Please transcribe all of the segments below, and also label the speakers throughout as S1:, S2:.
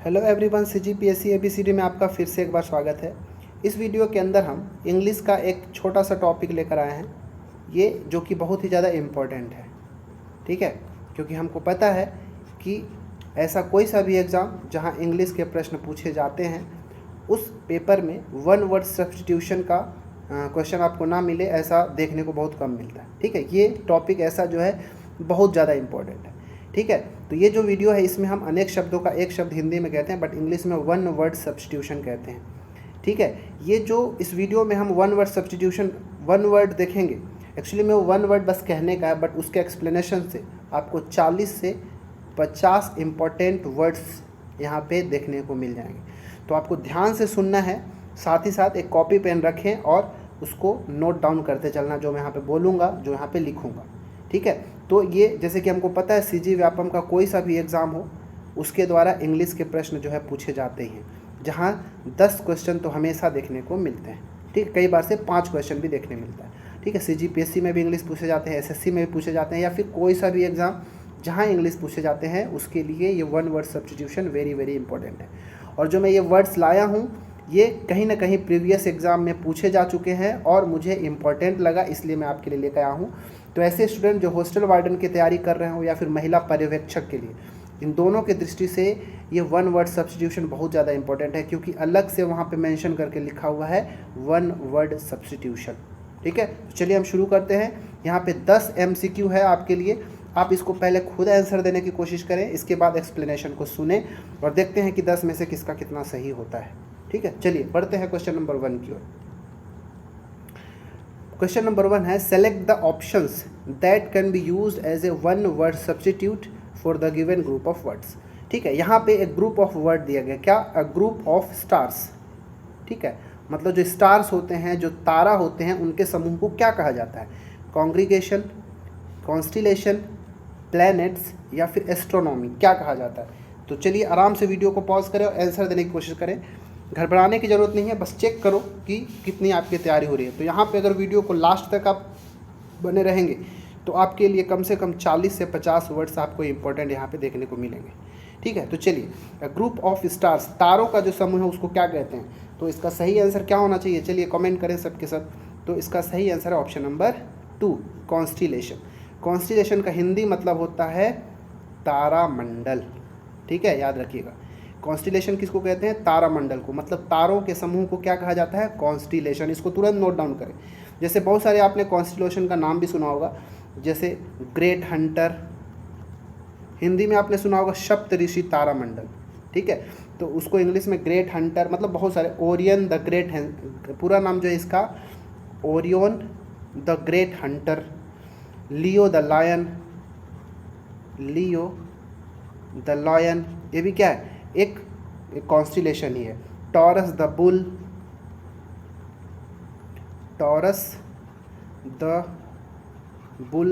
S1: Hello everyone, CGPSC ABCD में आपका फिर से एक बार स्वागत है। इस वीडियो के अंदर हम इंग्लिश का एक छोटा सा टॉपिक लेकर आए हैं, ये जो कि बहुत ही ज़्यादा इम्पोर्टेंट है। ठीक है, क्योंकि हमको पता है कि ऐसा कोई सा भी एग्ज़ाम जहां इंग्लिश के प्रश्न पूछे जाते हैं उस पेपर में वन वर्ड सब्स्टिट्यूशन का क्वेश्चन आपको ना मिले, ऐसा देखने को बहुत कम मिलता है। ठीक है, ये टॉपिक ऐसा जो है बहुत ज़्यादा इम्पोर्टेंट है। ठीक है, तो ये जो वीडियो है इसमें हम अनेक शब्दों का एक शब्द हिंदी में कहते हैं, बट इंग्लिश में वन वर्ड सब्स्टिट्यूशन कहते हैं। ठीक है, ये जो इस वीडियो में हम one word substitution one word देखेंगे, एक्चुअली में वो वन वर्ड बस कहने का है, बट उसके एक्सप्लेनेशन से आपको 40 से 50 इम्पॉर्टेंट वर्ड्स यहाँ पे देखने को मिल जाएंगे। तो आपको ध्यान से सुनना है, साथ ही साथ एक कॉपी पेन रखें और उसको नोट डाउन करते चलना, जो मैं यहाँ पे बोलूँगा, जो यहाँ पे लिखूँगा। ठीक है, तो ये जैसे कि हमको पता है CG व्यापम का कोई सा भी एग्ज़ाम हो उसके द्वारा इंग्लिश के प्रश्न जो है पूछे जाते हैं, जहाँ 10 क्वेश्चन तो हमेशा देखने को मिलते हैं। ठीक, कई बार से 5 क्वेश्चन भी देखने मिलता है। ठीक है, CGPSC में भी इंग्लिश पूछे जाते हैं, SSC में भी पूछे जाते हैं, या फिर कोई सा भी एग्ज़ाम जहाँ इंग्लिश पूछे जाते हैं उसके लिए ये one word substitution very very important है। और जो मैं ये वर्ड्स लाया हूँ ये कहीं ना कहीं प्रीवियस एग्ज़ाम में पूछे जा चुके हैं और मुझे इम्पॉर्टेंट लगा, इसलिए मैं आपके लिए लेकर आया हूँ। तो ऐसे स्टूडेंट जो हॉस्टल वार्डन की तैयारी कर रहे हो या फिर महिला पर्यवेक्षक के लिए, इन दोनों की दृष्टि से ये वन वर्ड सब्स्टिट्यूशन बहुत ज़्यादा इंपॉर्टेंट है, क्योंकि अलग से वहाँ पे मेंशन करके लिखा हुआ है वन वर्ड सब्स्टिट्यूशन। ठीक है, तो चलिए हम शुरू करते हैं। यहाँ पे 10 MCQ है आपके लिए, आप इसको पहले खुद आंसर देने की कोशिश करें, इसके बाद एक्सप्लेनेशन को सुने और देखते हैं कि 10 में से किसका कितना सही होता है। ठीक है, चलिए बढ़ते हैं क्वेश्चन नंबर 1 की ओर। क्वेश्चन नंबर 1 है, select the options that can be used as a one word substitute for the given group of words. ठीक है, यहाँ पे एक ग्रुप ऑफ वर्ड दिया गया, क्या? A group of stars. ठीक है, मतलब जो स्टार्स होते हैं, जो तारा होते हैं, उनके समूह को क्या कहा जाता है? कॉन्ग्रीगेशन, कॉन्स्टिलेशन, प्लैनेट्स या फिर एस्ट्रोनॉमी, क्या कहा जाता है? तो चलिए आराम से वीडियो को पॉज करें और आंसर देने की कोशिश करें। घबराने की ज़रूरत नहीं है, बस चेक करो कि कितनी आपकी तैयारी हो रही है। तो यहाँ पे अगर वीडियो को लास्ट तक आप बने रहेंगे तो आपके लिए कम से कम 40 से 50 वर्ड्स आपको इंपॉर्टेंट यहाँ पे देखने को मिलेंगे। ठीक है, तो चलिए, ग्रुप ऑफ स्टार्स, तारों का जो समूह है उसको क्या कहते हैं? तो इसका सही आंसर क्या होना चाहिए? चलिए कमेंट करें सबके सब। तो इसका सही आंसर है ऑप्शन नंबर 2, कॉन्स्टिलेशन। कॉन्स्टिलेशन का हिंदी मतलब होता है तारामंडल। ठीक है, याद रखिएगा, कॉन्स्टिलेशन किसको कहते हैं? तारामंडल को, मतलब तारों के समूह को क्या कहा जाता है? कॉन्स्टिलेशन। इसको तुरंत नोट डाउन करें। जैसे बहुत सारे आपने कॉन्स्टिलेशन का नाम भी सुना होगा, जैसे ग्रेट हंटर, हिंदी में आपने सुना होगा सप्तऋषि तारामंडल। ठीक है, तो उसको इंग्लिश में ग्रेट हंटर, मतलब बहुत सारे, ओरियन द ग्रेट, पूरा नाम जो है इसका Orion the great hunter, Leo the lion, Leo the lion, ये भी क्या है? एक कॉन्स्टिलेशन ही है। Taurus the bull, Taurus the bull,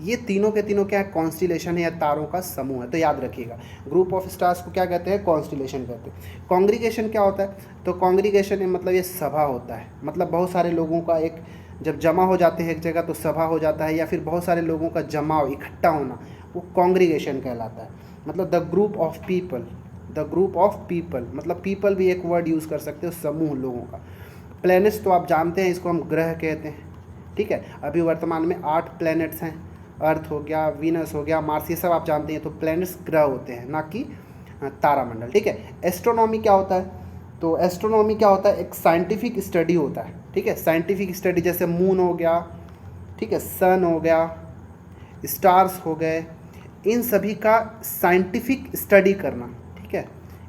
S1: ये तीनों के तीनों क्या है? कॉन्स्टिलेशन है या तारों का समूह है। तो याद रखिएगा, ग्रुप ऑफ स्टार्स को क्या कहते हैं? कॉन्स्टिलेशन कहते हैं। कॉन्ग्रीगेशन क्या होता है? तो कॉन्ग्रीगेशन मतलब ये सभा होता है, मतलब बहुत सारे लोगों का एक जब जमा हो जाते हैं एक जगह तो सभा हो जाता है, या फिर बहुत सारे लोगों का जमाव, इकट्ठा होना, वो कॉन्ग्रीगेशन कहलाता है। मतलब the group of people, the group of people, मतलब पीपल भी एक वर्ड यूज़ कर सकते हो, समूह लोगों का। प्लैनेट्स तो आप जानते हैं, इसको हम ग्रह कहते हैं। ठीक है, अभी वर्तमान में 8 प्लैनेट्स हैं, अर्थ हो गया, वीनस हो गया, मार्स, ये सब आप जानते हैं। तो प्लैनेट्स ग्रह होते हैं, ना कि तारामंडल। ठीक है, एस्ट्रोनॉमी क्या होता है? तो एस्ट्रोनॉमी क्या होता है? एक साइंटिफिक स्टडी होता है। ठीक है, साइंटिफिक स्टडी, जैसे मून हो गया, ठीक है, सन हो गया, स्टार्स हो गए, इन सभी का साइंटिफिक स्टडी करना। ठीक है,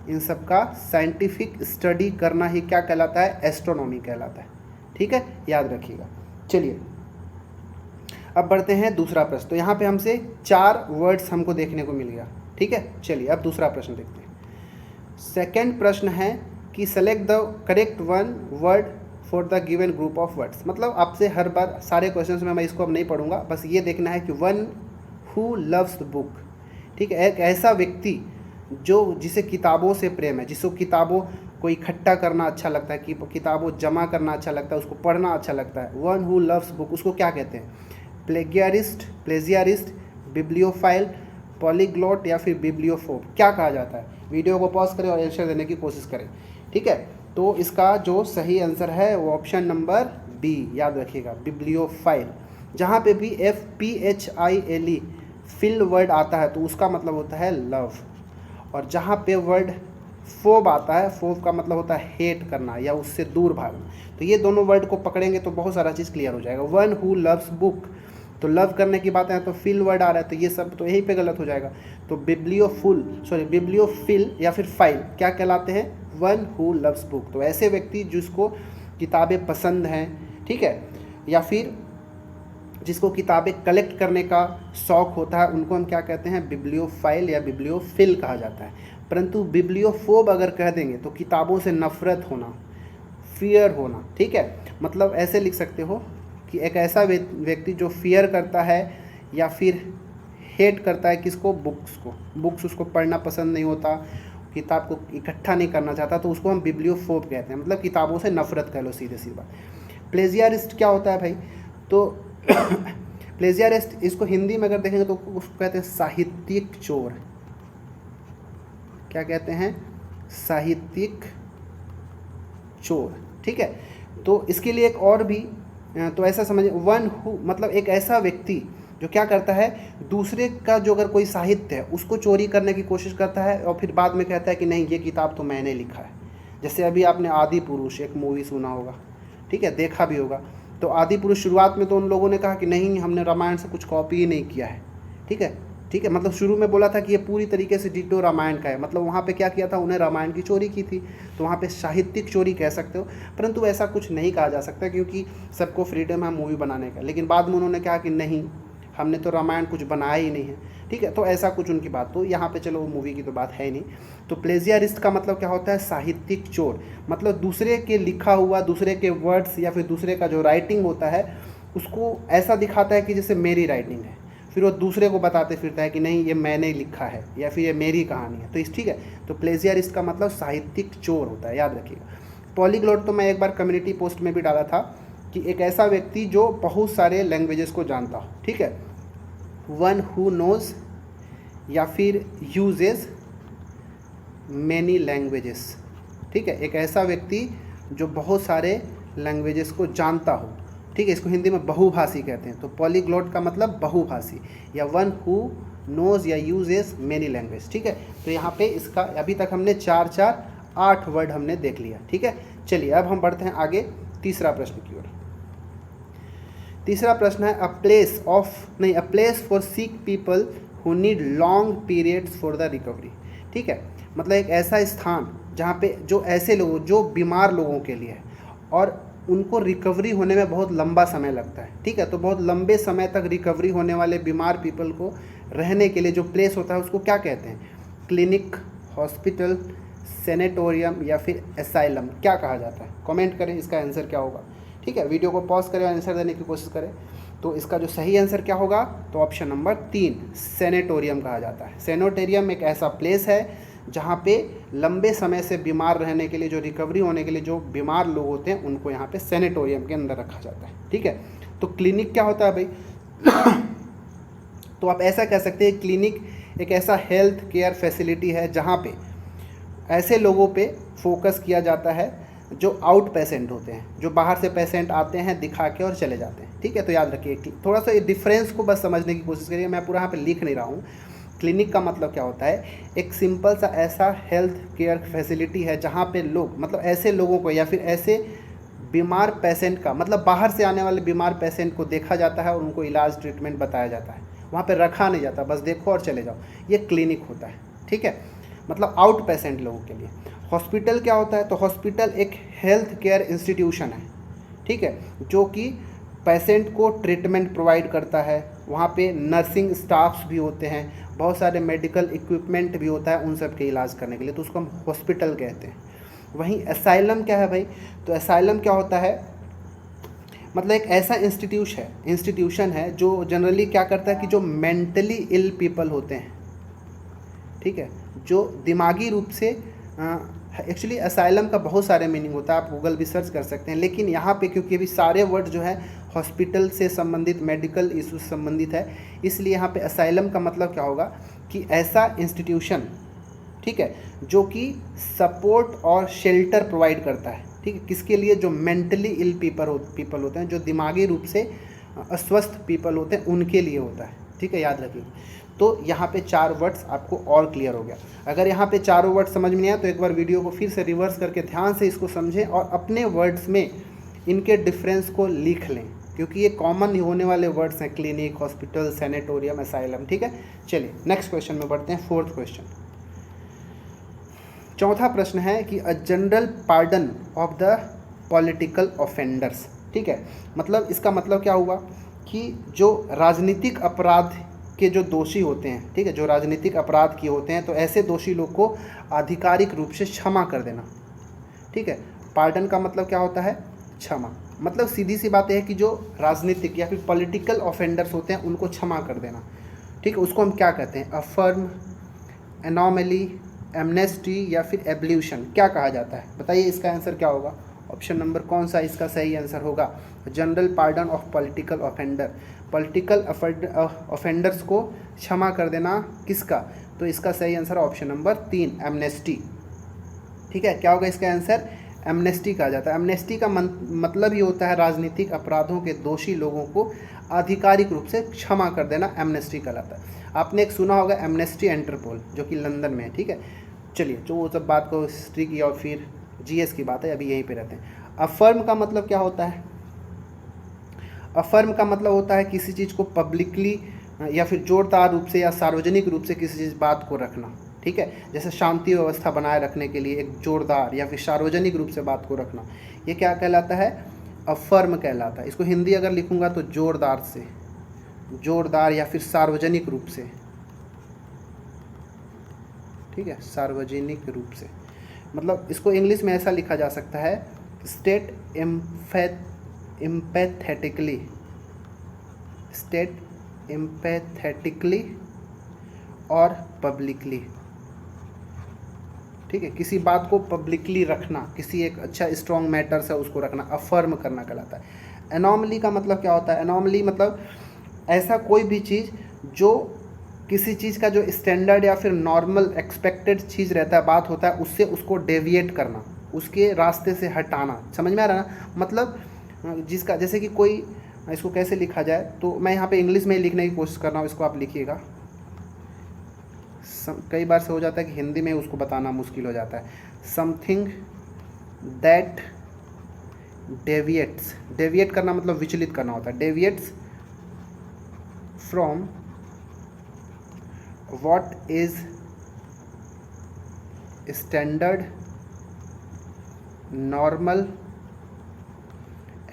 S1: इन सब का साइंटिफिक स्टडी करना ही क्या कहलाता है? एस्ट्रोनॉमी कहलाता है। ठीक है, याद रखिएगा। चलिए अब बढ़ते हैं दूसरा प्रश्न। तो यहाँ पे हमसे 4 वर्ड्स हमको देखने को मिल गया। ठीक है, चलिए अब दूसरा प्रश्न देखते हैं। सेकंड प्रश्न है कि select the correct one word for the given group of words. मतलब आपसे हर बार सारे क्वेश्चंस में मैं इसको अब नहीं पढ़ूंगा, बस ये देखना है कि one who loves the book. ठीक है, एक ऐसा व्यक्ति जो जिसे किताबों से प्रेम है, जिसको किताबों को इकट्ठा करना अच्छा लगता है, कि किताबों जमा करना अच्छा लगता है, उसको पढ़ना अच्छा लगता है। वन हु लव्स बुक, उसको क्या कहते हैं? प्लेगियरिस्ट, बिब्लियोफाइल, पॉलीग्लॉट या फिर बिब्लियोफोब क्या कहा जाता है? वीडियो को पॉज करें और आंसर देने की कोशिश करें, ठीक है। तो इसका जो सही आंसर है वो ऑप्शन नंबर बी, याद रखिएगा, बिब्लियोफाइल। जहाँ पे भी FPHILE फिल वर्ड आता है तो उसका मतलब होता है लव, और जहाँ पे वर्ड फोब आता है, फोब का मतलब होता है हेट करना या उससे दूर भागना। तो ये दोनों वर्ड को पकड़ेंगे तो बहुत सारा चीज़ क्लियर हो जाएगा। वन हु लव्स बुक, तो लव करने की बात है तो फिल वर्ड आ रहा है, तो ये सब तो यहीं पे गलत हो जाएगा। तो बिब्लियोफिल या फिर फाइल क्या कहलाते हैं? One who loves book. तो ऐसे व्यक्ति जिसको किताबें पसंद हैं, ठीक है, या फिर जिसको किताबें कलेक्ट करने का शौक़ होता है, उनको हम क्या कहते हैं? बिब्लियोफाइल या बिब्लियोफिल कहा जाता है। परंतु बिब्लियोफोब अगर कह देंगे तो किताबों से नफ़रत होना, फियर होना, ठीक है। मतलब ऐसे लिख सकते हो कि एक ऐसा व्यक्ति जो फियर करता है या फिर हेट करता है किसको? बुक्स को। बुक्स उसको पढ़ना पसंद नहीं होता, किताब को इकट्ठा नहीं करना चाहता, तो उसको हम बिब्लियोफोब कहते हैं, मतलब किताबों से नफ़रत कह लो, सीधे सी बात। प्लेजियरिस्ट क्या होता है भाई? तो प्लेजियरिस्ट, इसको हिंदी में अगर देखेंगे तो उसको कहते हैं साहित्यिक चोर। क्या कहते हैं? साहित्यिक चोर, ठीक है। तो इसके लिए एक और भी, तो ऐसा समझिए, वन हु मतलब एक ऐसा व्यक्ति जो क्या करता है, दूसरे का जो अगर कोई साहित्य है उसको चोरी करने की कोशिश करता है और फिर बाद में कहता है कि नहीं ये किताब तो मैंने लिखा है। जैसे अभी आपने आदि पुरुष एक मूवी सुना होगा, ठीक है, देखा भी होगा। तो आदि पुरुष शुरुआत में तो उन लोगों ने कहा कि नहीं हमने रामायण से कुछ कॉपी ही नहीं किया है, ठीक है, ठीक है, मतलब शुरू में बोला था कि ये पूरी तरीके से डिटो रामायण का है, मतलब वहाँ पे क्या किया था, उन्हें रामायण की चोरी की थी, तो वहाँ पे साहित्यिक चोरी कह सकते हो। परंतु ऐसा कुछ नहीं कहा जा सकता क्योंकि सबको फ्रीडम है मूवी बनाने का। लेकिन बाद में उन्होंने कहा कि नहीं हमने तो रामायण कुछ बनाया ही नहीं है, ठीक है, तो ऐसा कुछ उनकी बात, तो यहाँ पे चलो मूवी की तो बात है ही नहीं। तो प्लेजियरिस्ट का मतलब क्या होता है? साहित्यिक चोर, मतलब दूसरे के लिखा हुआ, दूसरे के वर्ड्स या फिर दूसरे का जो राइटिंग होता है उसको ऐसा दिखाता है कि जैसे मेरी राइटिंग है, फिर वो दूसरे को बताते फिरता है कि नहीं ये मैंने लिखा है या फिर ये मेरी कहानी है। तो इस ठीक है, तो प्लेजियरिस्ट का मतलब साहित्यिक चोर होता है, याद रखिएगा। पॉलीग्लॉट तो मैं एक बार कम्युनिटी पोस्ट में भी डाला था कि एक ऐसा व्यक्ति जो बहुत सारे लैंग्वेजेस को जानता हो, ठीक है, वन हु नोज या फिर यूजेस मैनी लैंग्वेजेस, ठीक है, एक ऐसा व्यक्ति जो बहुत सारे लैंग्वेजेस को जानता हो, ठीक है, इसको हिंदी में बहुभाषी कहते हैं। तो पॉलीग्लॉट का मतलब बहुभाषी या वन हु नोज या यूजेस मैनी लैंग्वेज, ठीक है। तो यहाँ पे इसका अभी तक हमने 8 वर्ड हमने देख लिया, ठीक है। चलिए अब हम बढ़ते हैं आगे तीसरा प्रश्न की ओर। तीसरा प्रश्न है a place for sick people who need long periods for the recovery, ठीक है, मतलब एक ऐसा स्थान जहाँ पे जो ऐसे लोगों जो बीमार लोगों के लिए है और उनको रिकवरी होने में बहुत लंबा समय लगता है, ठीक है, तो बहुत लंबे समय तक रिकवरी होने वाले बीमार पीपल को रहने के लिए जो प्लेस होता है उसको क्या कहते हैं? क्लिनिक, हॉस्पिटल, सेनेटोरियम या फिर एसाइलम क्या कहा जाता है? कमेंट करें इसका आंसर क्या होगा, ठीक है। वीडियो को पॉज करें और आंसर देने की कोशिश करें। तो इसका जो सही आंसर क्या होगा? तो ऑप्शन नंबर 3 सेनेटोरियम कहा जाता है। सेनेटोरियम एक ऐसा प्लेस है जहाँ पे लंबे समय से बीमार रहने के लिए, जो रिकवरी होने के लिए जो बीमार लोग होते हैं उनको यहाँ पे सेनेटोरियम के अंदर रखा जाता है, ठीक है। तो क्लिनिक क्या होता है भाई? तो आप ऐसा कह सकते हैं क्लिनिक एक ऐसा हेल्थ केयर फैसिलिटी है जहाँ पे ऐसे लोगों पे फोकस किया जाता है जो आउट पेशेंट होते हैं, जो बाहर से पेशेंट आते हैं दिखा के और चले जाते हैं, ठीक है। तो याद रखिए, थोड़ा सा ये डिफरेंस को बस समझने की कोशिश करिए, मैं पूरा यहाँ पे लिख नहीं रहा हूँ। क्लिनिक का मतलब क्या होता है? एक सिंपल सा ऐसा हेल्थ केयर फैसिलिटी है जहाँ पे लोग, मतलब ऐसे लोगों को या फिर ऐसे बीमार पेशेंट का, मतलब बाहर से आने वाले बीमार पेशेंट को देखा जाता है और उनको इलाज ट्रीटमेंट बताया जाता है, वहाँ पे रखा नहीं जाता, बस देखो और चले जाओ, ये क्लिनिक होता है, ठीक है, मतलब आउट पेशेंट लोगों के लिए। हॉस्पिटल क्या होता है? तो हॉस्पिटल एक हेल्थ केयर इंस्टीट्यूशन है, ठीक है, जो कि पेशेंट को ट्रीटमेंट प्रोवाइड करता है, वहाँ पे नर्सिंग स्टाफ्स भी होते हैं, बहुत सारे मेडिकल इक्विपमेंट भी होता है उन सब के इलाज करने के लिए, तो उसको हम हॉस्पिटल कहते हैं। वहीं एसाइलम क्या है भाई? तो एसाइलम क्या होता है? मतलब एक ऐसा इंस्टीट्यूशन है जो जनरली क्या करता है कि जो मेंटली इल पीपल होते हैं, ठीक है, जो दिमागी रूप से एक्चुअली असाइलम का बहुत सारे मीनिंग होता है, आप गूगल भी सर्च कर सकते हैं, लेकिन यहाँ पे क्योंकि अभी सारे वर्ड जो है हॉस्पिटल से संबंधित, मेडिकल इशू से संबंधित है, इसलिए यहाँ पे असाइलम का मतलब क्या होगा कि ऐसा इंस्टीट्यूशन, ठीक है, जो कि सपोर्ट और शेल्टर प्रोवाइड करता है, ठीक है, किसके लिए, जो मेंटली इल पीपल होते हैं, जो दिमागी रूप से अस्वस्थ पीपल होते हैं, उनके लिए होता है, ठीक है, याद रखिए। तो यहाँ पे 4 वर्ड्स आपको और क्लियर हो गया। अगर यहाँ पे चारों वर्ड समझ में नहीं आया तो एक बार वीडियो को फिर से रिवर्स करके ध्यान से इसको समझें और अपने वर्ड्स में इनके डिफरेंस को लिख लें, क्योंकि ये कॉमन होने वाले वर्ड्स हैं, क्लिनिक, हॉस्पिटल, सैनिटोरियम, असाइलम, ठीक है। चलिए नेक्स्ट क्वेश्चन में बढ़ते हैं, 4th क्वेश्चन। चौथा प्रश्न है कि a general pardon of the political offenders, ठीक है, मतलब इसका मतलब क्या हुआ कि जो राजनीतिक अपराध के जो दोषी होते हैं, ठीक है, जो राजनीतिक अपराध किए होते हैं, तो ऐसे दोषी लोग को आधिकारिक रूप से क्षमा कर देना, ठीक है। पार्डन का मतलब क्या होता है, क्षमा, मतलब सीधी सी बात है कि जो राजनीतिक या फिर पॉलिटिकल ऑफेंडर्स होते हैं उनको क्षमा कर देना, ठीक है, उसको हम क्या कहते हैं, अफर्म, एनोमली, एमनेस्टी या फिर एब्ल्यूशन, क्या कहा जाता है, बताइए इसका आंसर क्या होगा। ऑप्शन नंबर कौन सा इसका सही आंसर होगा, general pardon of political offender, political offenders को क्षमा कर देना, किसका, तो इसका सही आंसर ऑप्शन नंबर 3, एमनेस्टी, ठीक है। क्या होगा इसका आंसर, एमनेस्टी कहा जाता है। एमनेस्टी का मतलब ही होता है राजनीतिक अपराधों के दोषी लोगों को आधिकारिक रूप से क्षमा कर देना, एमनेस्टी कहलाता है। आपने एक सुना होगा एमनेस्टी इंटरपोल, जो कि लंदन में है, ठीक है। चलिए, जो वो सब बात को हिस्ट्री की और फिर जीएस की बात है, अभी यहीं पे रहते हैं। अफर्म का मतलब क्या होता है, अफर्म का मतलब होता है किसी चीज़ को पब्लिकली या फिर जोरदार रूप से या सार्वजनिक रूप से किसी चीज़ बात को रखना, ठीक है, जैसे शांति व्यवस्था बनाए रखने के लिए एक जोरदार या फिर सार्वजनिक रूप से बात को रखना, ये क्या कहलाता है, अफर्म कहलाता है। इसको हिंदी अगर लिखूंगा तो जोरदार से, जोरदार या फिर सार्वजनिक रूप से, ठीक है, सार्वजनिक रूप से, मतलब इसको इंग्लिश में ऐसा लिखा जा सकता है, स्टेट एम्पैथेटिकली, स्टेट एम्पैथेटिकली और पब्लिकली, ठीक है, किसी बात को पब्लिकली रखना, किसी एक अच्छा स्ट्रॉन्ग मैटर्स है उसको रखना, अफर्म करना कहलाता है। एनोमली का मतलब क्या होता है, एनोमली मतलब ऐसा कोई भी चीज़ जो किसी चीज़ का जो स्टैंडर्ड या फिर नॉर्मल एक्सपेक्टेड चीज़ रहता है, बात होता है, उससे उसको डेविएट करना, उसके रास्ते से हटाना, समझ में आ रहा है ना, मतलब जिसका, जैसे कि कोई, इसको कैसे लिखा जाए, तो मैं यहाँ पे इंग्लिश में ही लिखने की कोशिश कर रहा हूँ, इसको आप लिखिएगा। कई बार से हो जाता है कि हिंदी में उसको बताना मुश्किल हो जाता है। समथिंग दैट डेविएट्स, डेविएट करना मतलब विचलित करना होता है, deviates from what is standard, normal,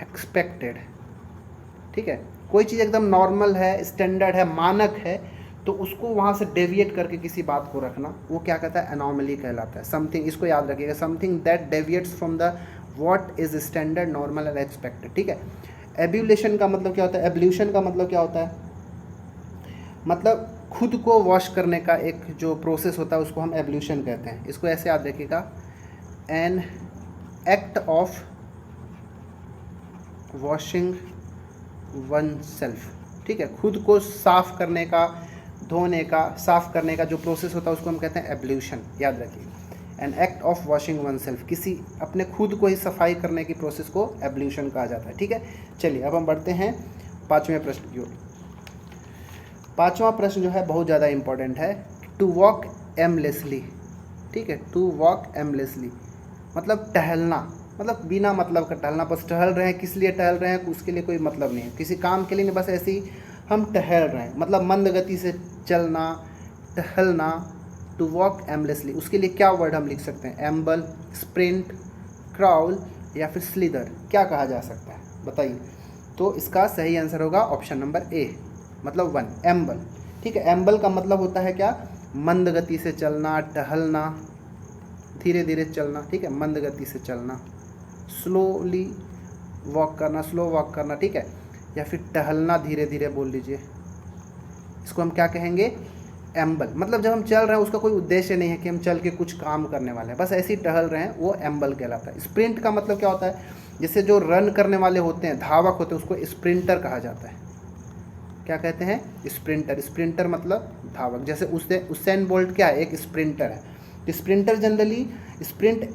S1: expected, ठीक है, कोई चीज़ एकदम नॉर्मल है, स्टैंडर्ड है, मानक है, तो उसको वहाँ से डेविएट करके किसी बात को रखना, वो क्या कहता है, एनोमली कहलाता है। समथिंग, इसको याद रखिएगा, something that deviates from the what is standard, normal and expected, ठीक है। एब्यूलेशन का मतलब क्या होता है, एब्ल्यूशन का मतलब क्या होता है, मतलब खुद को वॉश करने का एक जो प्रोसेस होता है उसको हम एब्ल्यूशन कहते हैं। इसको ऐसे याद रखिएगा, an act of washing one self, ठीक है, खुद को साफ करने का, धोने का, साफ करने का जो प्रोसेस होता है उसको हम कहते हैं एब्ल्यूशन, याद रखिए, an act of washing one self, किसी अपने खुद को ही सफाई करने की प्रोसेस को एब्ल्यूशन कहा जाता है, ठीक है। चलिए अब हम बढ़ते हैं 5वें प्रश्न की ओर। 5वां प्रश्न जो है बहुत ज़्यादा इंपॉर्टेंट है, टू वॉक एमलेसली, ठीक है, टू वॉक एमलेसली मतलब टहलना, मतलब बिना मतलब का टहलना, बस टहल रहे हैं, किस लिए टहल रहे हैं, उसके लिए कोई मतलब नहीं है, किसी काम के लिए नहीं, बस ऐसे ही हम टहल रहे हैं, मतलब मंद गति से चलना, टहलना, टू वॉक एमलेसली, उसके लिए क्या वर्ड हम लिख सकते हैं, एम्बल, स्प्रिंट, क्राउल या फिर स्लीदर, क्या कहा जा सकता है, बताइए। तो इसका सही आंसर होगा ऑप्शन नंबर ए, मतलब 1, एम्बल, ठीक है। एम्बल का मतलब होता है क्या, मंद गति से चलना, टहलना, धीरे धीरे चलना, ठीक है, मंद गति से चलना, स्लोली वॉक करना, स्लो वॉक करना, ठीक है, या फिर टहलना, धीरे धीरे बोल लीजिए, इसको हम क्या कहेंगे, एम्बल मतलब जब हम चल रहे हैं उसका कोई उद्देश्य नहीं है कि हम चल के कुछ काम करने वाले हैं, बस ऐसे ही टहल रहे हैं, वो एम्बल कहलाता है। स्प्रिंट का मतलब क्या होता है, जैसे जो रन करने वाले होते हैं, धावक होते हैं, उसको स्प्रिंटर कहा जाता है। क्या कहते हैं, स्प्रिंटर। स्प्रिंटर मतलब धावक। जैसे उसेन बोल्ट क्या है, एक स्प्रिंटर है। स्प्रिंटर जनरली स्प्रिंट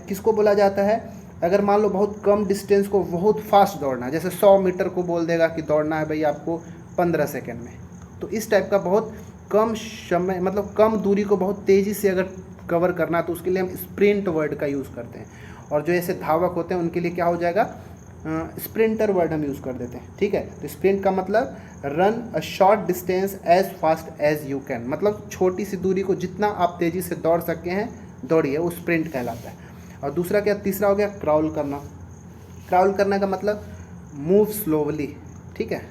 S1: किसको बोला जाता है, अगर मान लो बहुत कम डिस्टेंस को बहुत फास्ट दौड़ना है, जैसे 100 मीटर को बोल देगा कि दौड़ना है भाई आपको 15 सेकेंड में, तो इस टाइप का बहुत कम समय मतलब कम दूरी को बहुत तेज़ी से अगर कवर करना है तो उसके लिए हम स्प्रिंट वर्ड का यूज़ करते हैं। और जो ऐसे धावक होते हैं उनके लिए क्या हो जाएगा, स्प्रिंटर वर्ड हम यूज़ कर देते हैं। ठीक है, तो स्प्रिंट का मतलब run a short distance as fast as you can, मतलब छोटी सी दूरी को जितना आप तेज़ी से दौड़ सकते हैं दौड़िए, वो स्प्रिंट कहलाता है। और दूसरा क्या, तीसरा हो गया क्राउल करना। क्राउल करने का मतलब मूव स्लोवली। ठीक है,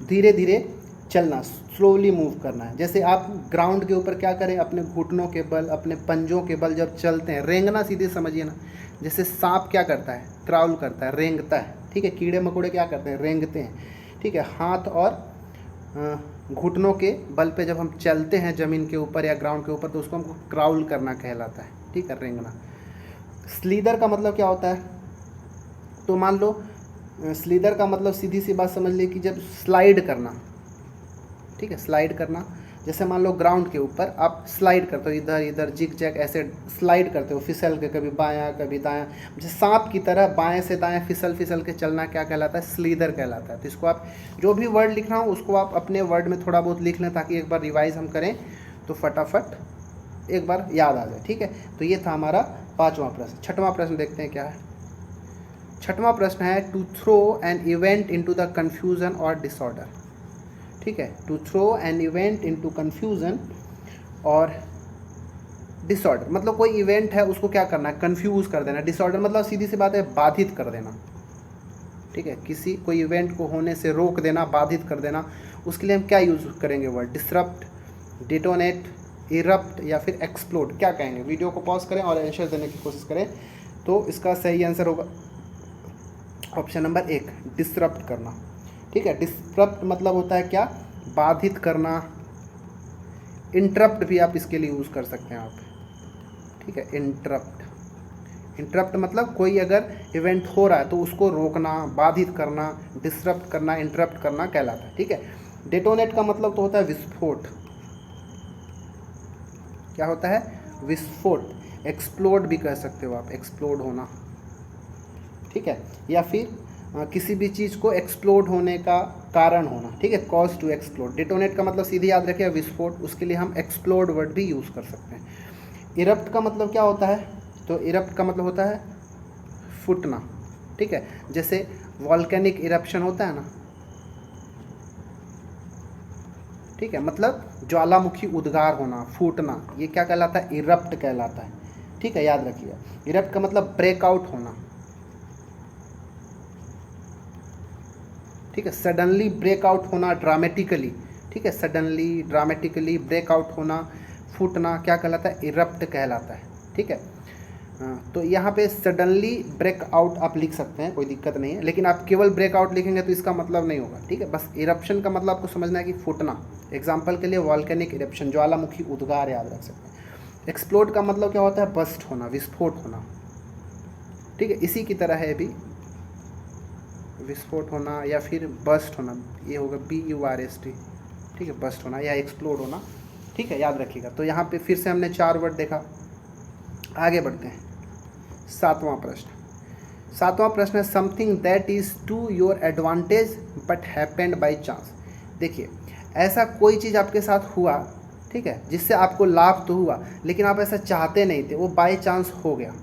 S1: धीरे धीरे चलना, स्लोली मूव करना है। जैसे आप ग्राउंड के ऊपर क्या करें, अपने घुटनों के बल, अपने पंजों के बल जब चलते हैं, रेंगना सीधे समझिए ना। जैसे सांप क्या करता है, क्राउल करता है, रेंगता है। ठीक है, कीड़े मकोड़े क्या करते हैं, रेंगते हैं। ठीक है, हाथ और घुटनों के बल पे जब हम चलते हैं ज़मीन के ऊपर या ग्राउंड के ऊपर, तो उसको हमको क्राउल करना कहलाता है। ठीक है, रेंगना। स्लीदर का मतलब क्या होता है, तो मान लो स्लीदर का मतलब सीधी सी बात समझ ली कि जब स्लाइड करना। ठीक है, स्लाइड करना, जैसे मान लो ग्राउंड के ऊपर आप स्लाइड करते हो, इधर इधर जिग जैग ऐसे स्लाइड करते हो, फिसल के, कभी बायां कभी दायां, जैसे सांप की तरह बाएं से दाएं फिसल फिसल के चलना क्या कहलाता है, स्लीदर कहलाता है। तो इसको आप जो भी वर्ड लिख रहा हूँ उसको आप अपने वर्ड में थोड़ा बहुत लिख लें, ताकि एक बार रिवाइज हम करें तो फटाफट एक बार याद आ जाए। ठीक है, तो ये था हमारा 5वां प्रश्न। 6वां प्रश्न देखते हैं क्या है। 6वां प्रश्न है to throw an event into the confusion और डिसऑर्डर। ठीक है, to throw an event into confusion और डिसऑर्डर, मतलब कोई इवेंट है उसको क्या करना है, कंफ्यूज कर देना। डिसऑर्डर मतलब सीधी सी बात है, बाधित कर देना। ठीक है, किसी कोई इवेंट को होने से रोक देना, बाधित कर देना। उसके लिए हम क्या यूज़ करेंगे वर्ड, डिसरप्ट, डिटोनेट, इरप्ट या फिर एक्सप्लोड, क्या कहेंगे। वीडियो को पॉज करें और आंसर देने की कोशिश करें। तो इसका सही आंसर होगा ऑप्शन नंबर 1, डिसरप्ट करना। ठीक है, डिसरप्ट मतलब होता है क्या, बाधित करना। इंटरप्ट भी आप इसके लिए यूज़ कर सकते हैं आप। ठीक है, इंटरप्ट। इंटरप्ट मतलब कोई अगर इवेंट हो रहा है तो उसको रोकना, बाधित करना, डिसरप्ट करना, इंटरप्ट करना कहलाता है। ठीक है, डेटोनेट का मतलब तो होता है विस्फोट। क्या होता है, विस्फोट। एक्सप्लोड भी कह सकते हो आप, एक्सप्लोड होना। ठीक है, या फिर किसी भी चीज़ को एक्सप्लोड होने का कारण होना। ठीक है, कॉज टू एक्सप्लोड। डिटोनेट का मतलब सीधे याद रखिए विस्फोट, उसके लिए हम एक्सप्लोड वर्ड भी यूज़ कर सकते हैं। इरप्ट का मतलब क्या होता है, तो इरप्ट का मतलब होता है फूटना। ठीक है, जैसे वॉल्केनिक इरप्शन होता है ना। ठीक है, मतलब ज्वालामुखी उद्गार होना, फूटना, ये क्या कहलाता है, इरप्ट कहलाता है। ठीक है, याद रखिए। इरप्ट का मतलब ब्रेकआउट होना। ठीक है, सडनली ब्रेकआउट होना, ड्रामेटिकली। ठीक है, सडनली, ड्रामेटिकली ब्रेकआउट होना, फूटना क्या कहलाता है, इरप्ट कहलाता है। ठीक है, तो यहाँ पे सडनली ब्रेकआउट आप लिख सकते हैं, कोई दिक्कत नहीं है, लेकिन आप केवल ब्रेकआउट लिखेंगे तो इसका मतलब नहीं होगा। ठीक है, बस इरप्शन का मतलब आपको समझना है कि फूटना। एग्जाम्पल के लिए वॉल्केनिक इरप्शन, ज्वालामुखी उद्गार याद रख सकते हैं। एक्सप्लोड का मतलब क्या होता है, बस्ट होना, विस्फोट होना। ठीक है, इसी की तरह है भी, विस्फोट होना या फिर बस्ट होना, ये होगा BURST। ठीक है, बस्ट होना या एक्सप्लोड होना। ठीक है, याद रखिएगा। तो यहाँ पे फिर से हमने 4 वर्ड देखा। आगे बढ़ते हैं, 7वां प्रश्न। 7वां प्रश्न है something that is to your advantage but happened by chance. देखिए, ऐसा कोई चीज़ आपके साथ हुआ, ठीक है, जिससे आपको लाभ तो हुआ, लेकिन आप ऐसा चाहते नहीं थे, वो बाई चांस हो गया।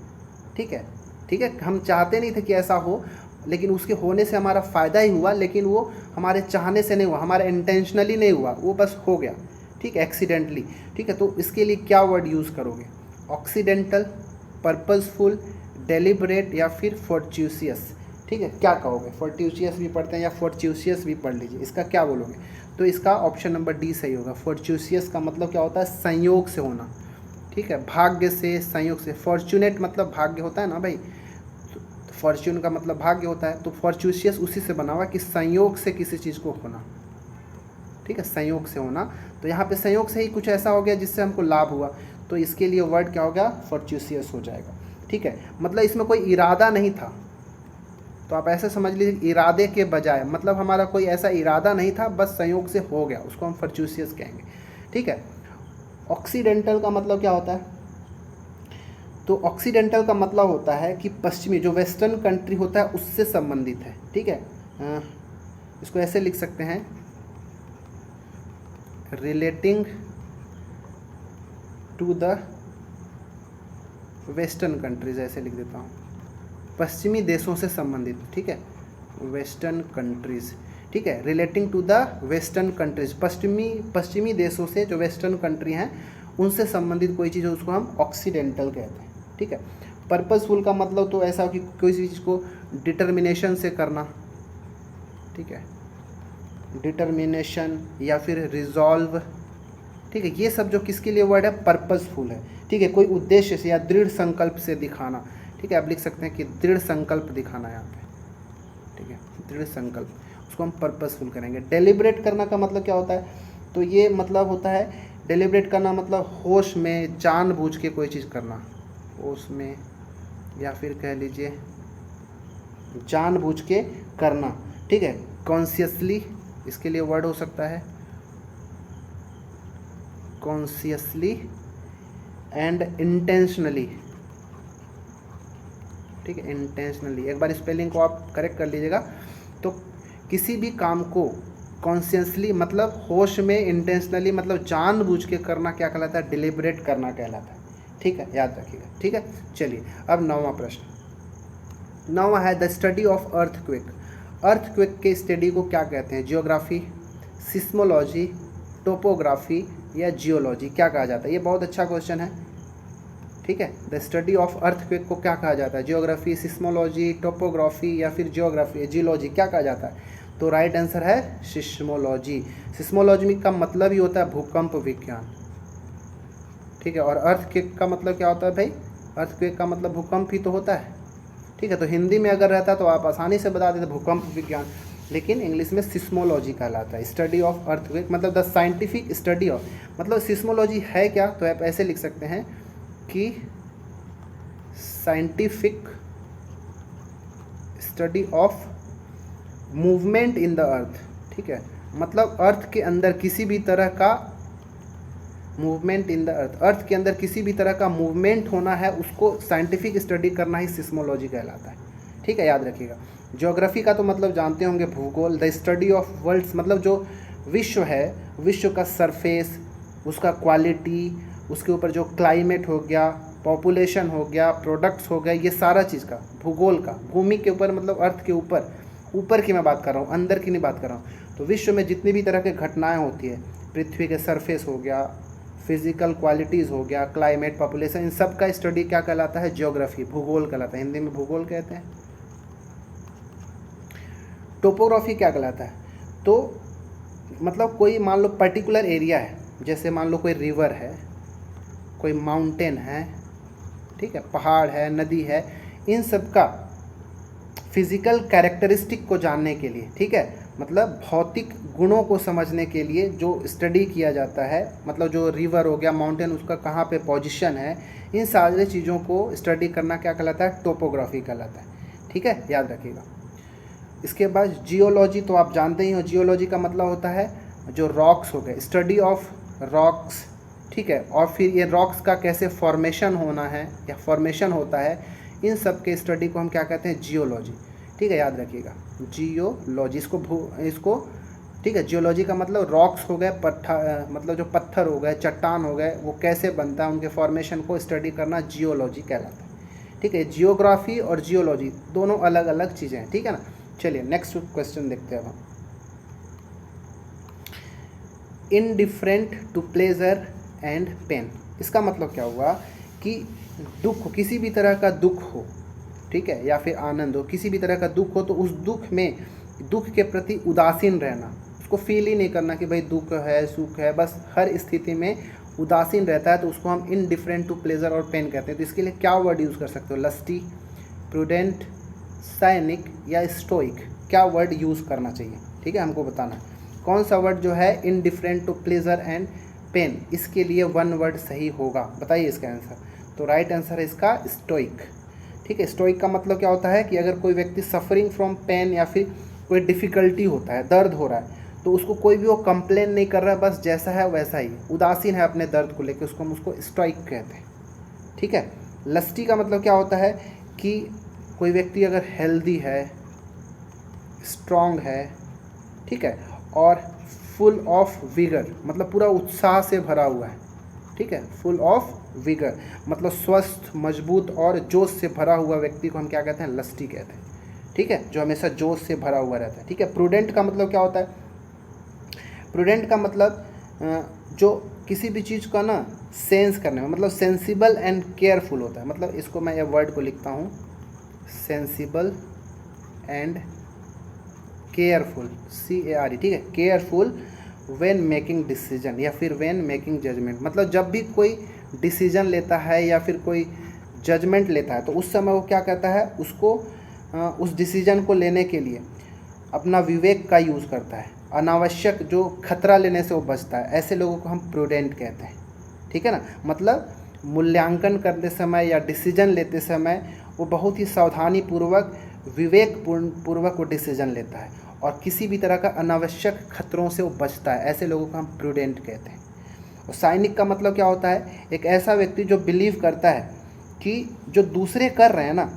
S1: ठीक है, ठीक है, हम चाहते नहीं थे कि ऐसा हो, लेकिन उसके होने से हमारा फ़ायदा ही हुआ, लेकिन वो हमारे चाहने से नहीं हुआ, हमारे इंटेंशनली नहीं हुआ, वो बस हो गया। ठीक है, एक्सीडेंटली। ठीक है, तो इसके लिए क्या वर्ड यूज़ करोगे, ऑक्सीडेंटल, पर्पसफुल, डेलिबरेट या फिर फॉर्च्यूसियस। ठीक है, क्या कहोगे, फॉर्ट्यूसियस भी पढ़ते हैं या फॉर्च्यूसियस भी पढ़ लीजिए, इसका क्या बोलोगे। तो इसका ऑप्शन नंबर डी सही होगा। फॉर्च्यूसियस का मतलब क्या होता है, संयोग से होना। ठीक है, भाग्य से, संयोग से। फॉर्चुनेट मतलब भाग्य होता है ना भाई, फॉर्च्यून का मतलब भाग्य होता है, तो फॉर्च्यूसियस उसी से बना हुआ कि संयोग से किसी चीज़ को होना। ठीक है, संयोग से होना। तो यहाँ पे संयोग से ही कुछ ऐसा हो गया जिससे हमको लाभ हुआ, तो इसके लिए वर्ड क्या होगा, फॉर्च्यूसियस हो जाएगा। ठीक है, मतलब इसमें कोई इरादा नहीं था, तो आप ऐसे समझ लीजिए इरादे के बजाय, मतलब हमारा कोई ऐसा इरादा नहीं था, बस संयोग से हो गया, उसको हम फॉर्च्यूसियस कहेंगे। ठीक है, ऑक्सीडेंटल का मतलब क्या होता है, तो ऑक्सीडेंटल का मतलब होता है कि पश्चिमी, जो वेस्टर्न कंट्री होता है उससे संबंधित है। ठीक है, इसको ऐसे लिख सकते हैं, relating to the western countries, ऐसे लिख देता हूँ, पश्चिमी देशों से संबंधित। ठीक है, वेस्टर्न कंट्रीज। ठीक है, relating to the western countries, पश्चिमी देशों से, जो वेस्टर्न कंट्री हैं उनसे संबंधित कोई चीज़ है उसको हम ऑक्सीडेंटल कहते हैं। ठीक है, पर्पसफुल का मतलब तो ऐसा कि कोई चीज़ को डिटर्मिनेशन से करना। ठीक है, डिटर्मिनेशन या फिर रिजॉल्व। ठीक है, ये सब जो किसके लिए वर्ड है, पर्पसफुल है। ठीक है, कोई उद्देश्य से या दृढ़ संकल्प से दिखाना। ठीक है, आप लिख सकते हैं कि दृढ़ संकल्प दिखाना यहाँ पे। ठीक है, दृढ़ संकल्प, उसको हम पर्पसफुल करेंगे। डेलिब्रेट करना का मतलब क्या होता है, तो ये मतलब होता है, डेलिब्रेट करना मतलब होश में जानबूझ के कोई चीज़ करना, होश में, या फिर कह लीजिए जानबूझ के करना। ठीक है, कॉन्शियसली इसके लिए वर्ड हो सकता है, कॉन्शियसली एंड इंटेंशनली। ठीक है, इंटेंशनली, एक बार स्पेलिंग को आप करेक्ट कर लीजिएगा। तो किसी भी काम को कॉन्शियसली मतलब होश में, इंटेंशनली मतलब जानबूझ के करना क्या कहलाता है, डिलिबरेट करना कहलाता है। ठीक है, याद रखिएगा। ठीक है, चलिए अब 9वां प्रश्न। 9वां है the study of earthquake. Earthquake के स्टडी को क्या कहते हैं, जियोग्राफी, सिस्मोलॉजी, टोपोग्राफी या जियोलॉजी, क्या कहा जाता है। ये बहुत अच्छा क्वेश्चन है। ठीक है, द स्टडी ऑफ अर्थक्वेक को क्या कहा जाता है, जियोग्राफी, सिस्मोलॉजी, टोपोग्राफी या फिर जियोलॉजी, क्या कहा जाता है। तो राइट आंसर है सिस्मोलॉजी। सिस्मोलॉजी का मतलब ही होता है भूकंप विज्ञान। ठीक है, और अर्थक्वेक का मतलब क्या होता है भाई, अर्थक्वेक का मतलब भूकंप ही तो होता है। ठीक है, तो हिंदी में अगर रहता तो आप आसानी से बता देते भूकंप विज्ञान, लेकिन इंग्लिश में सिस्मोलॉजी कहलाता है, स्टडी ऑफ अर्थक्वेक, मतलब द साइंटिफिक स्टडी ऑफ, मतलब सिस्मोलॉजी है क्या, तो आप ऐसे लिख सकते हैं कि scientific study of movement in the earth. ठीक है, मतलब अर्थ के अंदर किसी भी तरह का मूवमेंट इन द अर्थ, अर्थ के अंदर किसी भी तरह का मूवमेंट होना है, उसको साइंटिफिक स्टडी करना ही सिस्मोलॉजी कहलाता है। ठीक है, याद रखिएगा। ज्योग्राफी का तो मतलब जानते होंगे, भूगोल। द स्टडी ऑफ वर्ल्ड्स मतलब जो विश्व है, विश्व का सरफेस, उसका क्वालिटी, उसके ऊपर जो क्लाइमेट हो गया, पॉपुलेशन हो गया, प्रोडक्ट्स हो गए, ये सारा चीज़ का भूगोल का, भूमि के ऊपर मतलब अर्थ के ऊपर, ऊपर की मैं बात कर रहा हूँ, अंदर की नहीं बात कर रहा हूँ। तो विश्व में जितनी भी तरह की घटनाएं होती है, पृथ्वी के सरफेस हो गया, फिजिकल क्वालिटीज़ हो गया, क्लाइमेट, पॉपुलेशन, इन सब का स्टडी क्या कहलाता है, ज्योग्राफी, भूगोल कहलाता है, हिंदी में भूगोल कहते हैं। टोपोग्राफी क्या कहलाता है, तो मतलब कोई मान लो पर्टिकुलर एरिया है, जैसे मान लो कोई रिवर है, कोई माउंटेन है, ठीक है, पहाड़ है, नदी है, इन सब का फिजिकल कैरेक्टरिस्टिक को जानने के लिए, ठीक है, मतलब भौतिक गुणों को समझने के लिए जो स्टडी किया जाता है, मतलब जो रिवर हो गया, माउंटेन, उसका कहाँ पे पोजीशन है, इन सारी चीज़ों को स्टडी करना क्या कहलाता है, टोपोग्राफी कहलाता है। ठीक है, याद रखिएगा। इसके बाद जियोलॉजी तो आप जानते ही हो, जियोलॉजी का मतलब होता है जो रॉक्स हो गए, स्टडी ऑफ रॉक्स। ठीक है, और फिर ये रॉक्स का कैसे फॉर्मेशन होना है या फॉर्मेशन होता है, इन सब के स्टडी को हम क्या कहते हैं, जियोलॉजी। ठीक है, याद रखिएगा, जियोलॉजी। इसको ठीक है, जियोलॉजी का मतलब रॉक्स हो गए, पत्थर, मतलब जो पत्थर हो गए, चट्टान हो गए, वो कैसे बनता है, उनके फॉर्मेशन को स्टडी करना जियोलॉजी कहलाता है। ठीक है, जियोग्राफी और जियोलॉजी दोनों अलग अलग चीज़ें हैं। ठीक है ना, चलिए नेक्स्ट क्वेश्चन देखते हैं अब हम। Indifferent to pleasure and pain, इसका मतलब क्या हुआ कि दुख, किसी भी तरह का दुख हो, ठीक है, या फिर आनंद हो, किसी भी तरह का दुख हो, तो उस दुख में, दुख के प्रति उदासीन रहना, उसको फील ही नहीं करना कि भाई दुख है, सुख है, बस हर स्थिति में उदासीन रहता है, तो उसको हम इनडिफरेंट टू प्लेजर और पेन कहते हैं। तो इसके लिए क्या वर्ड यूज़ कर सकते हो, लस्टी, प्रूडेंट, साइनिक या स्टोइक, क्या वर्ड यूज़ करना चाहिए, ठीक है, हमको बताना है। कौन सा वर्ड जो है indifferent to pleasure and pain, इसके लिए वन वर्ड सही होगा, बताइए इसका आंसर। तो राइट आंसर है इसका स्टोइक। ठीक है, स्टोइक का मतलब क्या होता है कि अगर कोई व्यक्ति सफरिंग फ्रॉम पेन या फिर कोई डिफ़िकल्टी होता है, दर्द हो रहा है, तो उसको कोई भी वो कंप्लेन नहीं कर रहा है, बस जैसा है वैसा ही उदासीन है अपने दर्द को लेकर, उसको हम उसको स्टोइक कहते हैं। ठीक है, लस्टी का मतलब क्या होता है कि कोई व्यक्ति अगर हेल्दी है, स्ट्रॉन्ग है, ठीक है, और फुल ऑफ विगर, मतलब पूरा उत्साह से भरा हुआ है। ठीक है, फुल ऑफ विगर मतलब स्वस्थ, मजबूत और जोश से भरा हुआ व्यक्ति को हम क्या कहते हैं, लस्टी कहते हैं। ठीक है, जो हमेशा जोश से भरा हुआ रहता है। ठीक है, प्रूडेंट का मतलब क्या होता है, प्रूडेंट का मतलब जो किसी भी चीज़ का ना सेंस करने में, मतलब सेंसिबल एंड केयरफुल होता है। मतलब इसको मैं ये वर्ड को लिखता हूँ, सेंसिबल एंड केयरफुल, CARE। ठीक है, केयरफुल व्हेन मेकिंग डिसीजन या फिर व्हेन मेकिंग जजमेंट, मतलब जब भी कोई डिसीजन लेता है या फिर कोई जजमेंट लेता है तो उस समय वो क्या करता है, उसको उस डिसीजन को लेने के लिए अपना विवेक का यूज़ करता है, अनावश्यक जो खतरा लेने से वो बचता है। ऐसे लोगों को हम प्रूडेंट कहते हैं। ठीक है ना, मतलब मूल्यांकन करते समय या डिसीजन लेते समय वो बहुत ही सावधानी पूर्वक, विवेक पूर्वक वो डिसीजन लेता है और किसी भी तरह का अनावश्यक खतरों से वो बचता है। ऐसे लोगों को हम प्रूडेंट कहते हैं। और साइनिक का मतलब क्या होता है, एक ऐसा व्यक्ति जो बिलीव करता है कि जो दूसरे कर रहे हैं ना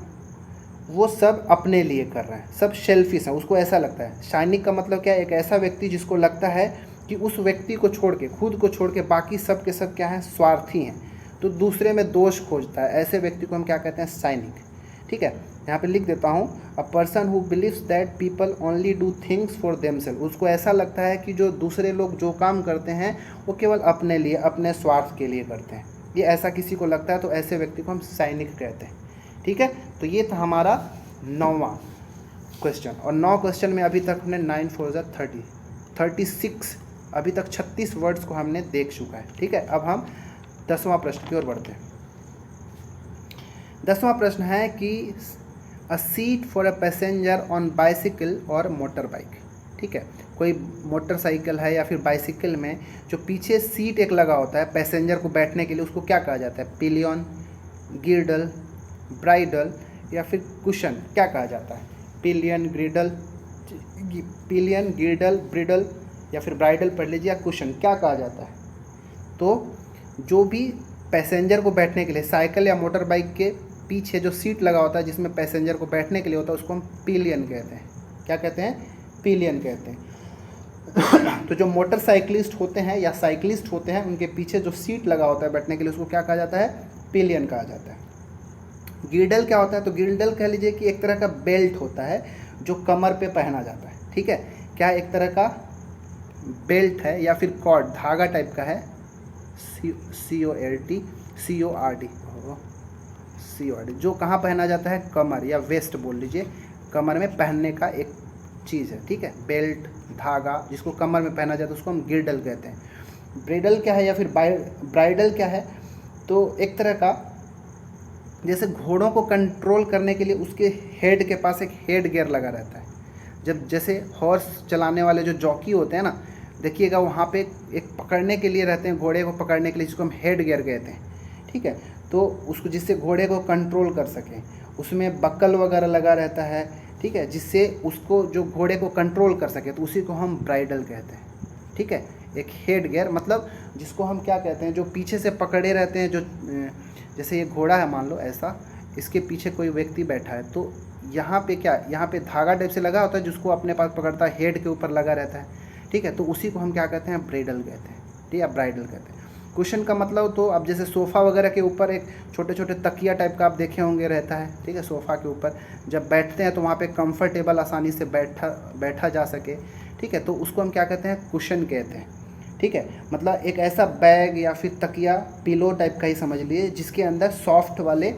S1: वो सब अपने लिए कर रहे हैं, सब सेल्फिश है, उसको ऐसा लगता है। साइनिक का मतलब क्या है, एक ऐसा व्यक्ति जिसको लगता है कि उस व्यक्ति को छोड़ के, खुद को छोड़ के बाकी सब के सब क्या हैं, स्वार्थी हैं, तो दूसरे में दोष खोजता है। ऐसे व्यक्ति को हम क्या कहते हैं, साइनिक। ठीक है, यहाँ पे लिख देता हूँ, a person who believes that people only do things for themselves, उसको ऐसा लगता है कि जो दूसरे लोग जो काम करते हैं वो केवल अपने लिए, अपने स्वार्थ के लिए करते हैं, ये ऐसा किसी को लगता है तो ऐसे व्यक्ति को हम साइनिक कहते हैं। ठीक है, तो ये था हमारा 9वां क्वेश्चन। और 9 क्वेश्चन में अभी तक हमने 9 4 30 36, अभी तक 36 वर्ड्स को हमने देख चुका है। ठीक है, अब हम 10वां प्रश्न की ओर बढ़ते हैं। 10वां प्रश्न है कि अ seat for a passenger on bicycle और मोटर बाइक। ठीक है, कोई मोटरसाइकिल है या फिर बाइसिकल में जो पीछे सीट एक लगा होता है पैसेंजर को बैठने के लिए, उसको क्या कहा जाता है, पिलियन, गिर्डल, ब्राइडल या फिर कुशन, क्या कहा जाता है, पिलियन, गिर्डल, ब्रिडल या फिर ब्राइडल पढ़ लीजिए, या कुशन, क्या कहा जाता है। तो जो भी पैसेंजर को बैठने के लिए साइकिल या मोटर बाइक के पीछे जो सीट लगा होता है जिसमें पैसेंजर को बैठने के लिए होता है, उसको हम पिलियन कहते हैं। क्या कहते हैं, पिलियन कहते हैं। तो जो मोटरसाइकिलिस्ट होते हैं या साइकिलिस्ट होते हैं उनके पीछे जो सीट लगा होता है बैठने के लिए, उसको क्या कहा जाता है, पिलियन कहा जाता है। गिर्डल क्या होता है, तो गिर्डल कह लीजिए कि एक तरह का बेल्ट होता है जो कमर पे पहना जाता है। ठीक है, क्या एक तरह का बेल्ट है या फिर कॉर्ड, धागा टाइप का है, CORD, जो कहाँ पहना जाता है, कमर या वेस्ट बोल लीजिए, कमर में पहनने का एक चीज़ है। ठीक है, बेल्ट, धागा जिसको कमर में पहना जाता है उसको हम गिर्डल कहते हैं। ब्राइडल क्या है या फिर ब्राइडल क्या है, तो एक तरह का जैसे घोड़ों को कंट्रोल करने के लिए उसके हेड के पास एक हेड गियर लगा रहता है। जब जैसे हॉर्स चलाने वाले जो जॉकी होते हैं ना, देखिएगा वहाँ पे एक पकड़ने के लिए रहते हैं, घोड़े को पकड़ने के लिए, जिसको हम हेड गियर कहते हैं। ठीक है, तो उसको जिससे घोड़े को कंट्रोल कर सकें, उसमें बक्कल वगैरह लगा रहता है। ठीक है, जिससे उसको जो घोड़े को कंट्रोल कर सके, तो उसी को हम ब्राइडल कहते हैं। ठीक है, एक हेड गियर मतलब जिसको हम क्या कहते हैं, जो पीछे से पकड़े रहते हैं, जो जैसे ये घोड़ा है मान लो ऐसा, इसके पीछे कोई व्यक्ति बैठा है, तो यहाँ पे क्या, यहाँ पे धागा टाइप से लगा होता है जिसको अपने पास पकड़ता है, हेड के ऊपर लगा रहता है। ठीक है, तो उसी को हम क्या कहते हैं, ब्राइडल कहते हैं। ठीक है, ब्राइडल कहते हैं। कुशन का मतलब तो अब जैसे सोफ़ा वगैरह के ऊपर एक छोटे छोटे तकिया टाइप का आप देखे होंगे रहता है। ठीक है, सोफ़ा के ऊपर जब बैठते हैं तो वहाँ पे कंफर्टेबल आसानी से बैठा जा सके। ठीक है, तो उसको हम क्या कहते हैं, कुशन कहते हैं। ठीक है, मतलब एक ऐसा बैग या फिर तकिया, पिलो टाइप का ही समझ लीजिए, जिसके अंदर सॉफ्ट वाले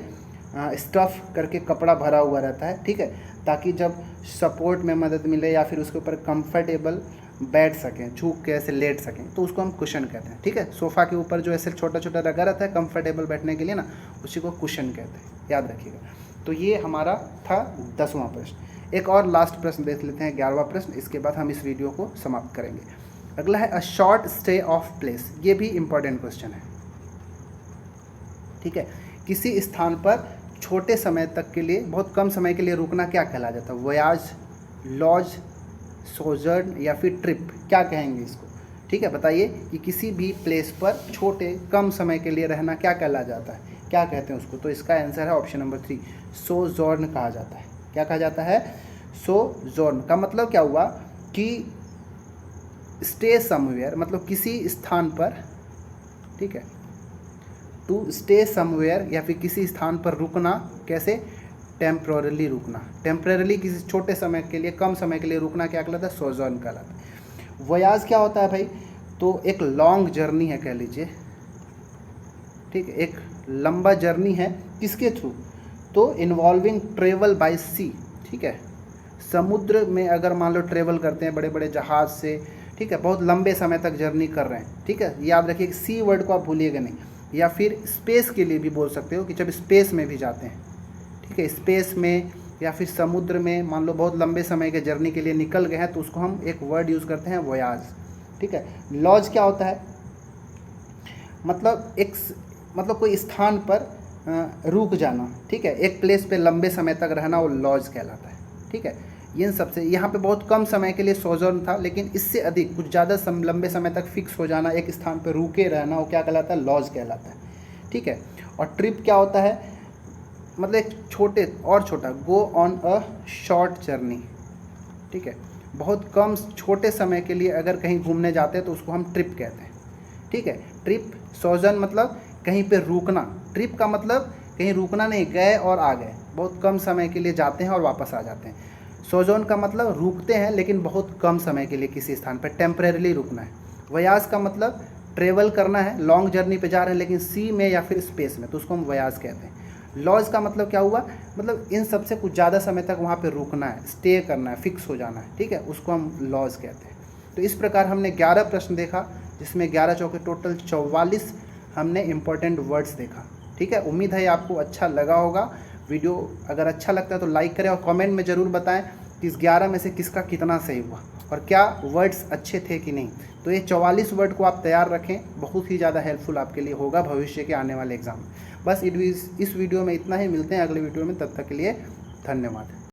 S1: स्टफ़ करके कपड़ा भरा हुआ रहता है। ठीक है, ताकि जब सपोर्ट में मदद मिले या फिर उसके ऊपर कंफर्टेबल बैठ सकें, झुक के ऐसे लेट सकें, तो उसको हम कुशन कहते हैं। ठीक है, सोफ़ा के ऊपर जो ऐसे छोटा छोटा लगा रहता है कंफर्टेबल बैठने के लिए ना, उसी को कुशन कहते हैं, याद रखिएगा। तो ये हमारा था 10वां प्रश्न। एक और लास्ट प्रश्न देख लेते हैं, 11वां प्रश्न, इसके बाद हम इस वीडियो को समाप्त करेंगे। अगला है a short stay of place. ये भी इंपॉर्टेंट क्वेश्चन है, ठीक है। किसी स्थान पर छोटे समय तक के लिए, बहुत कम समय के लिए रुकना क्या कहला जाता है? वोयाज, लॉज, सोजर्न या फिर ट्रिप, क्या कहेंगे इसको? ठीक है, बताइए कि किसी भी प्लेस पर छोटे कम समय के लिए रहना क्या कहला जाता है, क्या कहते हैं उसको? तो इसका आंसर है ऑप्शन नंबर 3, सोजॉर्न कहा जाता है। क्या कहा जाता है? सोजॉर्न का मतलब क्या हुआ कि स्टे समवेयर, मतलब किसी स्थान पर, ठीक है, टू स्टे समवेयर या फिर किसी स्थान पर रुकना, कैसे? टेम्पोरली रुकना, टेम्परेली किसी छोटे समय के लिए, कम समय के लिए रुकना क्या कहलाता है? सोजॉर्न कहलाता है। वोयाज क्या होता है भाई? तो एक लॉन्ग जर्नी है, कह लीजिए, ठीक है, एक लंबा जर्नी है, किसके थ्रू? तो इन्वॉल्विंग ट्रेवल बाय सी, ठीक है, समुद्र में अगर मान लो ट्रेवल करते हैं बड़े बड़े जहाज़ से, ठीक है, बहुत लंबे समय तक जर्नी कर रहे हैं, ठीक है, याद रखिए सी वर्ड को आप भूलिएगा नहीं। या फिर स्पेस के लिए भी बोल सकते हो कि जब स्पेस में भी जाते हैं, ठीक है, स्पेस में या फिर समुद्र में मान लो बहुत लंबे समय के जर्नी के लिए निकल गए हैं, तो उसको हम एक वर्ड यूज़ करते हैं वोयाज, ठीक है। लॉज क्या होता है? मतलब कोई स्थान पर रुक जाना, ठीक है, एक प्लेस पे लंबे समय तक रहना, वो लॉज कहलाता है, ठीक है। इन सबसे यहाँ पे बहुत कम समय के लिए सोजर्न था, लेकिन इससे अधिक कुछ ज़्यादा लंबे समय तक फिक्स हो जाना, एक स्थान पर रुके रहना, वो क्या कहलाता है? लॉज कहलाता है, ठीक है। और ट्रिप क्या होता है? मतलब एक छोटा, go on a short journey, ठीक है, बहुत कम छोटे समय के लिए अगर कहीं घूमने जाते हैं तो उसको हम ट्रिप कहते हैं, ठीक है। ट्रिप, सोजन मतलब कहीं पे रुकना, ट्रिप का मतलब कहीं रुकना नहीं, गए और आ गए, बहुत कम समय के लिए जाते हैं और वापस आ जाते हैं। सोजोन का मतलब रुकते हैं लेकिन बहुत कम समय के लिए किसी स्थान पर, टेम्परेरीली रुकना है। वयाज का मतलब ट्रेवल करना है, लॉन्ग जर्नी पे जा रहे हैं लेकिन सी में या फिर स्पेस में, तो उसको हम वयाज कहते हैं। लॉज का मतलब क्या हुआ? मतलब इन सब से कुछ ज़्यादा समय तक वहाँ पे रुकना है, स्टे करना है, फिक्स हो जाना है, ठीक है, उसको हम लॉज कहते हैं। तो इस प्रकार हमने 11 प्रश्न देखा, जिसमें 11 चौके टोटल 44 हमने इंपॉर्टेंट वर्ड्स देखा, ठीक है। उम्मीद है आपको अच्छा लगा होगा। वीडियो अगर अच्छा लगता है तो लाइक करें और कमेंट में ज़रूर बताएं कि इस 11 में से किसका कितना सही हुआ और क्या वर्ड्स अच्छे थे कि नहीं। तो ये 44 वर्ड को आप तैयार रखें, बहुत ही ज़्यादा हेल्पफुल आपके लिए होगा भविष्य के आने वाले एग्ज़ाम में। बस इस वीडियो में इतना ही, मिलते हैं अगले वीडियो में, तब तक के लिए धन्यवाद।